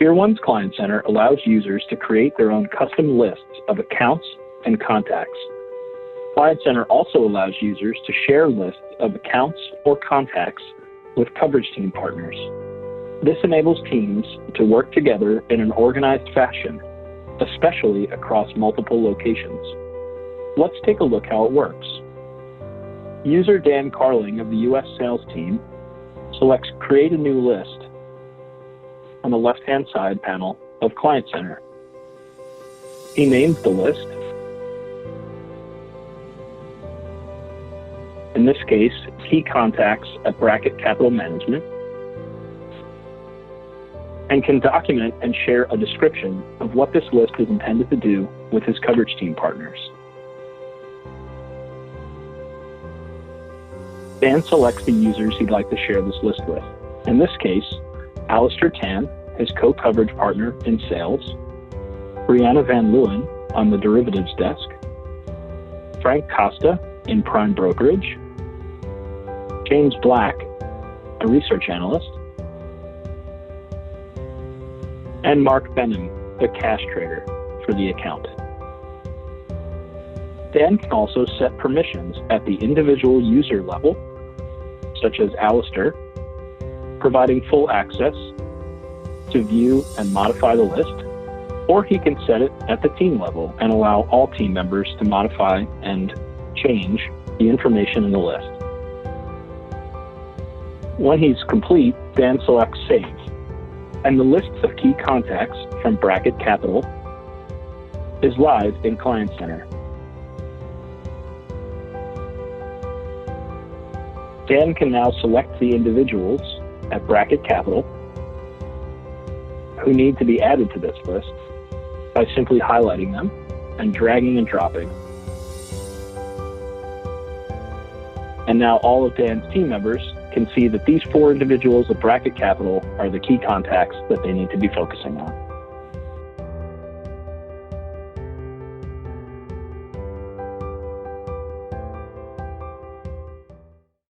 Tier1's Client Center allows users to create their own custom lists of accounts and contacts. Client Center also allows users to share lists of accounts or contacts with coverage team partners. This enables teams to work together in an organized fashion, especially across multiple locations. Let's take a look how it works. User Dan Carling of the U.S. sales team selects Create a New List on the left-hand side panel of Client Center. He names the list, in this case, Key Contacts at Bracket Capital Management, and can document and share a description of what this list is intended to do with his coverage team partners. Dan selects the users he'd like to share this list with. In this case, Alistair Tan, his co-coverage partner in sales, Brianna Van Leeuwen on the derivatives desk, Frank Costa in prime brokerage, James Black, a research analyst, and Mark Benham, the cash trader for the account. Dan can also set permissions at the individual user level, such as Alistair, providing full access to view and modify the list, or he can set it at the team level and allow all team members to modify and change the information in the list. When he's complete, Dan selects Save, and the list of key contacts from Bracket Capital is live in Client Center. Dan can now select the individuals at Bracket Capital who need to be added to this list by simply highlighting them and dragging and dropping. And now all of Dan's team members can see that these 4 individuals at Bracket Capital are the key contacts that they need to be focusing on.